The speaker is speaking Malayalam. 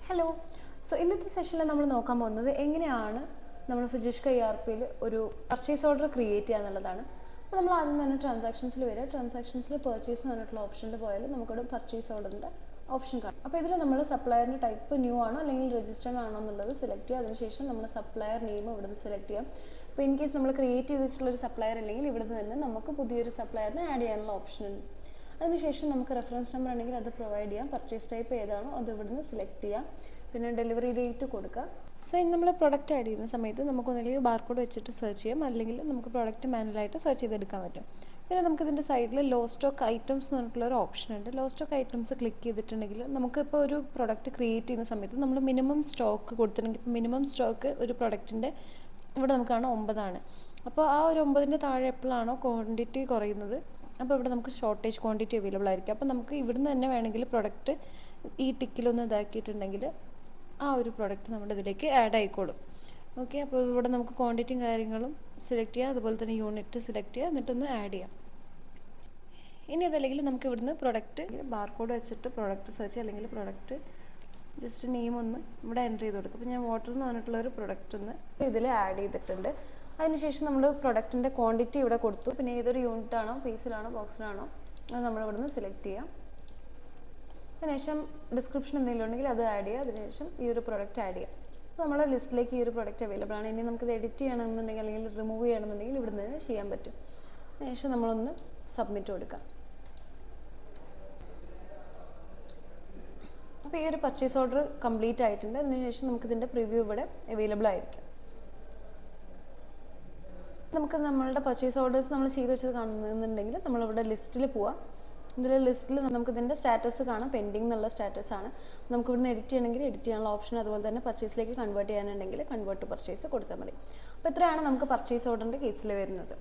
ഹലോ. ഇന്നത്തെ സെഷനിൽ നമ്മൾ നോക്കാൻ പോകുന്നത് എങ്ങനെയാണ് നമ്മൾ സുജിഷ്ക ERP-യിൽ ഒരു പർച്ചേസ് ഓർഡർ ക്രിയേറ്റ് ചെയ്യുക എന്നുള്ളതാണ്. അപ്പോൾ നമ്മൾ ആദ്യം തന്നെ ട്രാൻസാക്ഷൻസിൽ വരിക. ട്രാൻസാക്ഷൻസിൽ പർച്ചേസ് എന്ന് പറഞ്ഞിട്ടുള്ള ഓപ്ഷനിൽ പോയാൽ നമുക്കവിടെ പർച്ചേസ് ഓർഡറിൻ്റെ ഓപ്ഷൻ കാണാം. അപ്പോൾ ഇതിൽ നമ്മൾ സപ്ലയറിൻ്റെ ടൈപ്പ് ന്യൂ ആണോ അല്ലെങ്കിൽ രജിസ്റ്റേർഡ് ആണോ എന്നുള്ളത് സെലക്ട് ചെയ്യുക. അതിനുശേഷം നമ്മൾ സപ്ലയർ നെയിം ഇവിടെ നിന്ന് സെലക്ട് ചെയ്യാം. അപ്പോൾ ഇൻ കേസ് നമ്മൾ ക്രിയേറ്റ് ചെയ്ത് വെച്ചിട്ടുള്ളൊരു സപ്ലയർ അല്ലെങ്കിൽ ഇവിടെ നിന്ന് തന്നെ നമുക്ക് പുതിയൊരു സപ്ലയറിനെ ആഡ് ചെയ്യാനുള്ള ഓപ്ഷൻ ഉണ്ട്. അതിനുശേഷം നമുക്ക് റെഫറൻസ് നമ്പർ ഉണ്ടെങ്കിൽ അത് പ്രൊവൈഡ് ചെയ്യാം. പർച്ചേസ് ടൈപ്പ് ഏതാണോ അത് ഇവിടുന്ന് സെലക്ട് ചെയ്യാം. പിന്നെ ഡെലിവറി ഡേറ്റ് കൊടുക്കുക. ഇനി നമ്മൾ പ്രൊഡക്റ്റ് ആഡ് ചെയ്യുന്ന സമയത്ത് നമുക്കൊന്നെങ്കിൽ ബാർകോഡ് വെച്ചിട്ട് സെർച്ച് ചെയ്യാം, അല്ലെങ്കിൽ നമുക്ക് പ്രൊഡക്റ്റ് മാനുവലായിട്ട് സെർച്ച് ചെയ്തെടുക്കാൻ പറ്റും. പിന്നെ നമുക്കിതിൻ്റെ സൈഡിൽ ലോ സ്റ്റോക്ക് ഐറ്റംസ് എന്ന് പറഞ്ഞിട്ടുള്ളൊരു ഓപ്ഷൻ ഉണ്ട്. ലോ സ്റ്റോക്ക് ഐറ്റംസ് ക്ലിക്ക് ചെയ്തിട്ടുണ്ടെങ്കിൽ നമുക്കിപ്പോൾ ഒരു പ്രൊഡക്റ്റ് ക്രിയേറ്റ് ചെയ്യുന്ന സമയത്ത് നമ്മൾ മിനിമം സ്റ്റോക്ക് കൊടുത്തിട്ടുണ്ടെങ്കിൽ ഇപ്പോൾ മിനിമം സ്റ്റോക്ക് ഒരു പ്രൊഡക്റ്റിൻ്റെ ഇവിടെ നമുക്ക് കാണാം 9 ആണ്. അപ്പോൾ ആ ഒരു 9-ൻ്റെ താഴെ എപ്പോഴാണോ ക്വാണ്ടിറ്റി കുറയുന്നത് അപ്പോൾ ഇവിടെ നമുക്ക് ഷോർട്ടേജ് ക്വാണ്ടിറ്റി അവൈലബിൾ ആയിരിക്കും. അപ്പോൾ നമുക്ക് ഇവിടുന്ന് തന്നെ വേണമെങ്കിൽ പ്രൊഡക്റ്റ് ഈ ടിക്കിലൊന്ന് ഇതാക്കിയിട്ടുണ്ടെങ്കിൽ ആ ഒരു പ്രൊഡക്റ്റ് നമ്മുടെ ഇതിലേക്ക് ആഡ് ആയിക്കോളും. ഓക്കെ, അപ്പോൾ ഇവിടെ നമുക്ക് ക്വാണ്ടിറ്റിയും കാര്യങ്ങളും സെലക്ട് ചെയ്യാം, അതുപോലെ തന്നെ യൂണിറ്റ് സെലക്ട് ചെയ്യുക, എന്നിട്ടൊന്ന് ആഡ് ചെയ്യാം. ഇനി അതല്ലെങ്കിൽ നമുക്ക് ഇവിടുന്ന് പ്രൊഡക്റ്റ് ബാർകോഡ് വെച്ചിട്ട് പ്രൊഡക്റ്റ് സെർച്ച് അല്ലെങ്കിൽ പ്രൊഡക്റ്റ് ജസ്റ്റ് നെയിം ഒന്ന് ഇവിടെ എൻ്റർ ചെയ്ത് കൊടുക്കും. അപ്പോൾ ഞാൻ വാട്ടർ എന്ന് പറഞ്ഞിട്ടുള്ളൊരു പ്രൊഡക്റ്റ് ഒന്ന് ഇതിൽ ആഡ് ചെയ്തിട്ടുണ്ട്. അതിനുശേഷം നമ്മൾ പ്രൊഡക്റ്റിൻ്റെ ക്വാണ്ടിറ്റി ഇവിടെ കൊടുത്തു. പിന്നെ ഏതൊരു യൂണിറ്റ് ആണോ, പീസിലാണോ, ബോക്സിലാണോ അത് നമ്മൾ ഇവിടുന്ന് സെലക്ട് ചെയ്യാം. അതിനുശേഷം ഡിസ്ക്രിപ്ഷൻ എന്തെങ്കിലും ഉണ്ടെങ്കിൽ അത് ആഡ് ചെയ്യുക. അതിനുശേഷം ഈ ഒരു പ്രൊഡക്റ്റ് ആഡ് ചെയ്യുക. അപ്പോൾ നമ്മുടെ ലിസ്റ്റിലേക്ക് ഈ ഒരു പ്രൊഡക്റ്റ് അവൈലബിൾ ആണ്. ഇനി നമുക്കത് എഡിറ്റ് ചെയ്യണമെന്നുണ്ടെങ്കിൽ അല്ലെങ്കിൽ റിമൂവ് ചെയ്യണമെന്നുണ്ടെങ്കിൽ ഇവിടെ നിന്ന് ചെയ്യാൻ പറ്റും. അതിനുശേഷം നമ്മളൊന്ന് സബ്മിറ്റ് കൊടുക്കാം. അപ്പോൾ ഈ ഒരു പർച്ചേസ് ഓർഡർ കംപ്ലീറ്റ് ആയിട്ടുണ്ട്. അതിനുശേഷം നമുക്കിതിൻ്റെ പ്രിവ്യൂ ഇവിടെ അവൈലബിൾ ആയിരിക്കും. നമുക്ക് നമ്മളുടെ പർച്ചേസ് ഓർഡേഴ്സ് നമ്മൾ ചെയ്ത് വെച്ചത് കാണുന്നുണ്ടെങ്കിൽ നമ്മളിവിടെ ലിസ്റ്റിൽ പോവാം. ഇതിൽ ലിസ്റ്റിൽ നമുക്ക് ഇതിൻ്റെ സ്റ്റാറ്റസ് കാണാം. പെൻഡിങ് എന്നുള്ള സ്റ്റാറ്റസ് ആണ്. നമുക്ക് ഇവിടുന്ന് എഡിറ്റ് ചെയ്യണമെങ്കിൽ എഡിറ്റ് ചെയ്യാനുള്ള ഓപ്ഷൻ, അതുപോലെ തന്നെ പർച്ചേസിലേക്ക് കൺവേർട്ട് ചെയ്യാനുണ്ടെങ്കിൽ കൺവേർട്ട് ടു പർച്ചേസ് കൊടുത്താൽ മതി. അപ്പോൾ ഇത്രയാണ് നമുക്ക് പർച്ചേസ് ഓർഡറിൻ്റെ കേസിൽ വരുന്നത്.